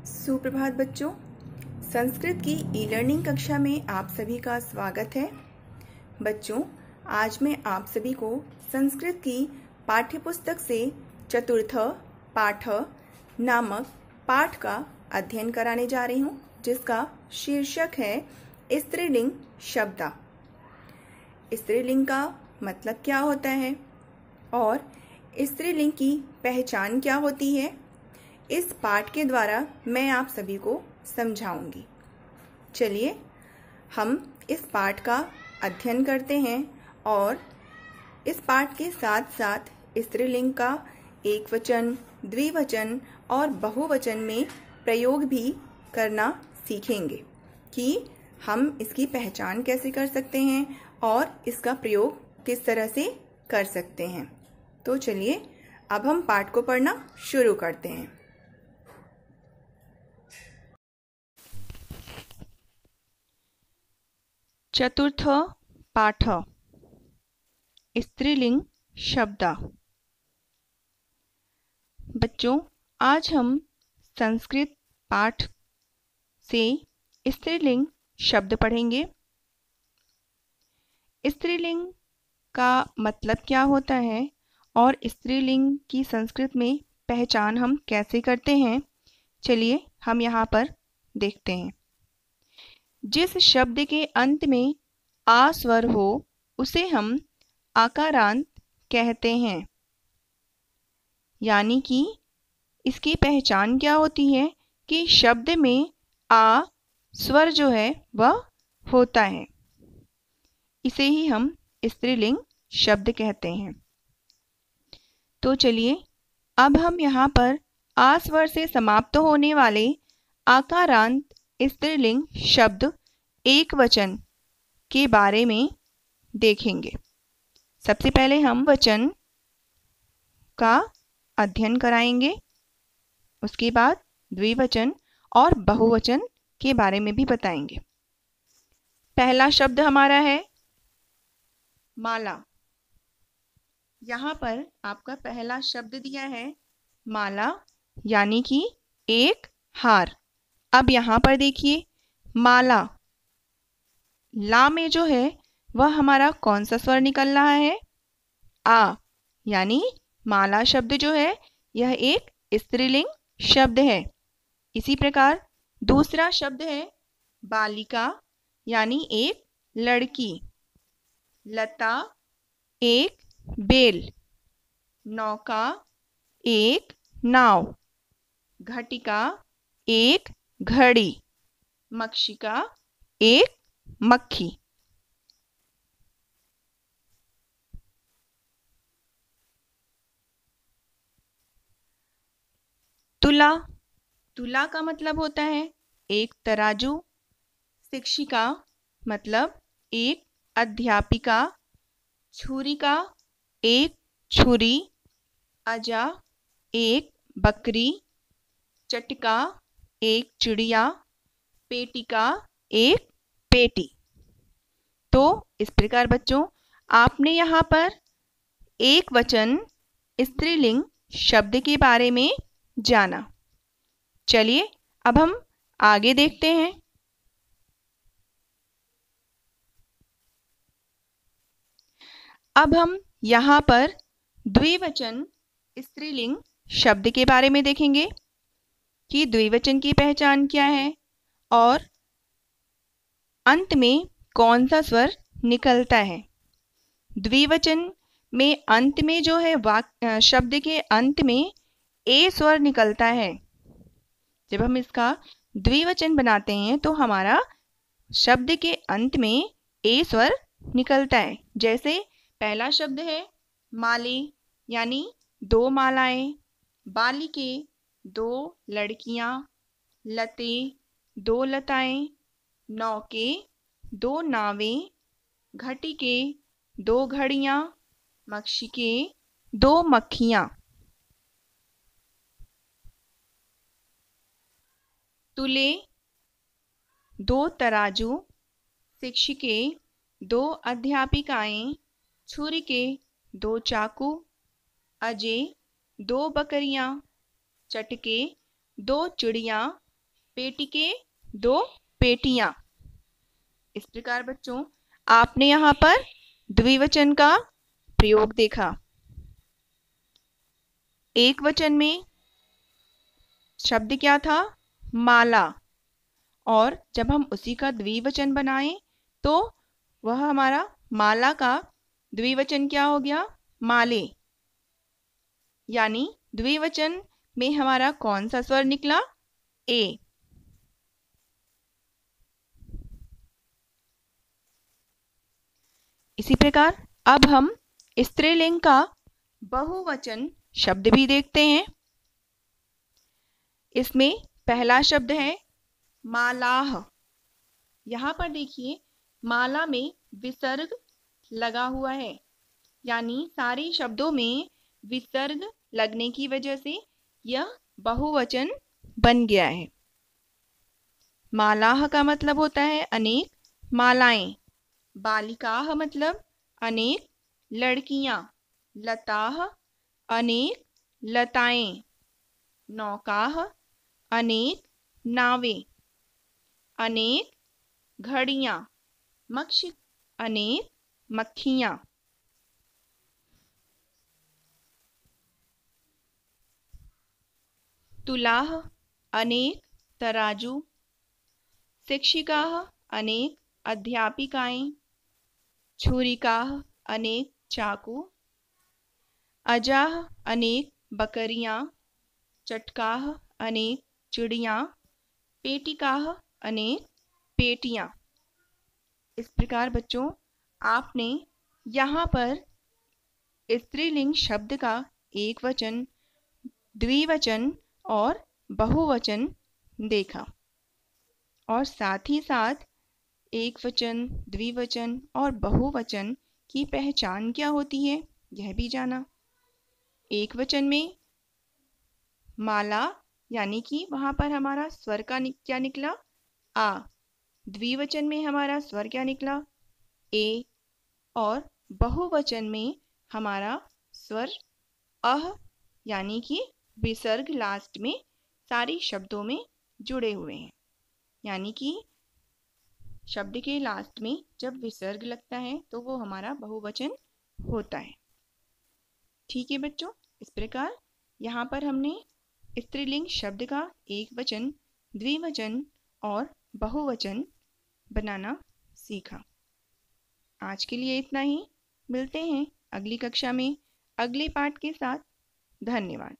सुप्रभात बच्चों, संस्कृत की ई लर्निंग कक्षा में आप सभी का स्वागत है। बच्चों, आज मैं आप सभी को संस्कृत की पाठ्यपुस्तक से चतुर्थ पाठ नामक पाठ का अध्ययन कराने जा रही हूँ, जिसका शीर्षक है स्त्रीलिंग शब्दा। स्त्रीलिंग का मतलब क्या होता है और स्त्रीलिंग की पहचान क्या होती है, इस पाठ के द्वारा मैं आप सभी को समझाऊंगी। चलिए हम इस पाठ का अध्ययन करते हैं और इस पाठ के साथ साथ स्त्रीलिंग का एकवचन, द्विवचन और बहुवचन में प्रयोग भी करना सीखेंगे कि हम इसकी पहचान कैसे कर सकते हैं और इसका प्रयोग किस तरह से कर सकते हैं। तो चलिए अब हम पाठ को पढ़ना शुरू करते हैं। चतुर्थ पाठ स्त्रीलिंग शब्दा। बच्चों, आज हम संस्कृत पाठ से स्त्रीलिंग शब्द पढ़ेंगे। स्त्रीलिंग का मतलब क्या होता है और स्त्रीलिंग की संस्कृत में पहचान हम कैसे करते हैं, चलिए हम यहाँ पर देखते हैं। जिस शब्द के अंत में आ स्वर हो उसे हम आकारांत कहते हैं। यानी कि इसकी पहचान क्या होती है कि शब्द में आ स्वर जो है वह होता है, इसे ही हम स्त्रीलिंग शब्द कहते हैं। तो चलिए अब हम यहाँ पर आ स्वर से समाप्त होने वाले आकारांत स्त्रीलिंग शब्द एकवचन के बारे में देखेंगे। सबसे पहले हम वचन का अध्ययन कराएंगे, उसके बाद द्विवचन और बहुवचन के बारे में भी बताएंगे। पहला शब्द हमारा है माला। यहाँ पर आपका पहला शब्द दिया है माला, यानी कि एक हार। अब यहाँ पर देखिए माला, ला में जो है वह हमारा कौन सा स्वर निकल रहा है? आ, यानी माला शब्द जो है यह एक स्त्रीलिंग शब्द है। इसी प्रकार दूसरा शब्द है बालिका, यानी एक लड़की। लता एक बेल, नौका एक नाव, घटिका एक घड़ी, मक्षिका एक मक्खी। तुला, तुला का मतलब होता है एक तराजू। शिक्षिका मतलब एक अध्यापिका। छुरिका एक छुरी। अजा एक बकरी। चटिका एक चिड़िया। पेटिका एक पेटी। तो इस प्रकार बच्चों आपने यहाँ पर एक वचन स्त्रीलिंग शब्द के बारे में जाना। चलिए अब हम आगे देखते हैं। अब हम यहाँ पर द्विवचन स्त्रीलिंग शब्द के बारे में देखेंगे कि द्विवचन की पहचान क्या है और अंत में कौन सा स्वर निकलता है। द्विवचन में अंत में जो है शब्द के अंत में ए स्वर निकलता है। जब हम इसका द्विवचन बनाते हैं तो हमारा शब्द के अंत में ए स्वर निकलता है। जैसे पहला शब्द है माले, यानी दो मालाएं। बालिके दो लड़कियां। लते दो लताएं। नौके दो नावें। घटिके दो घड़ियां। मक्षिके दो मक्खियां। तुले दो तराजू। शिक्षिके दो अध्यापिकाएं। छुरिके दो चाकू। अजे दो बकरियां। चटके दो चिड़ियां। पेटी के 2 पेटियां। इस प्रकार बच्चों आपने यहाँ पर द्विवचन का प्रयोग देखा। एक वचन में शब्द क्या था? माला। और जब हम उसी का द्विवचन बनाएं तो वह हमारा माला का द्विवचन क्या हो गया? माले। यानी द्विवचन में हमारा कौन सा स्वर निकला? ए। इसी प्रकार अब हम स्त्रीलिंग का बहुवचन शब्द भी देखते हैं। इसमें पहला शब्द है मालाह। यहाँ पर देखिए माला में विसर्ग लगा हुआ है, यानी सारे शब्दों में विसर्ग लगने की वजह से यह बहुवचन बन गया है। मालाह का मतलब होता है अनेक मालाएं। बालिकाह मतलब अनेक लड़कियां। लताह अनेक लताएं। नौकाह अनेक नावें। अनेक घड़ियां। मक्षिक अनेक मक्खियां। तुलाह अनेक तराजू। शिक्षिकाः अनेक अध्यापिकाएं। छुरिकाः अनेक चाकू। अजाः अनेक बकरियां। चटकाः अनेक चिड़ियां। पेटिकाः अनेक पेटियां। इस प्रकार बच्चों आपने यहाँ पर स्त्रीलिंग शब्द का एक वचन, द्विवचन और बहुवचन देखा, और साथ ही साथ एक वचन, द्विवचन और बहुवचन की पहचान क्या होती है यह भी जाना। एक वचन में माला, यानी कि वहां पर हमारा स्वर का क्या निकला? आ। द्विवचन में हमारा स्वर क्या निकला? ए। और बहुवचन में हमारा स्वर अह, यानी कि विसर्ग लास्ट में सारी शब्दों में जुड़े हुए हैं। यानी कि शब्द के लास्ट में जब विसर्ग लगता है तो वो हमारा बहुवचन होता है। ठीक है बच्चों, इस प्रकार यहाँ पर हमने स्त्रीलिंग शब्द का एक वचन, द्विवचन और बहुवचन बनाना सीखा। आज के लिए इतना ही। मिलते हैं अगली कक्षा में अगले पाठ के साथ। धन्यवाद।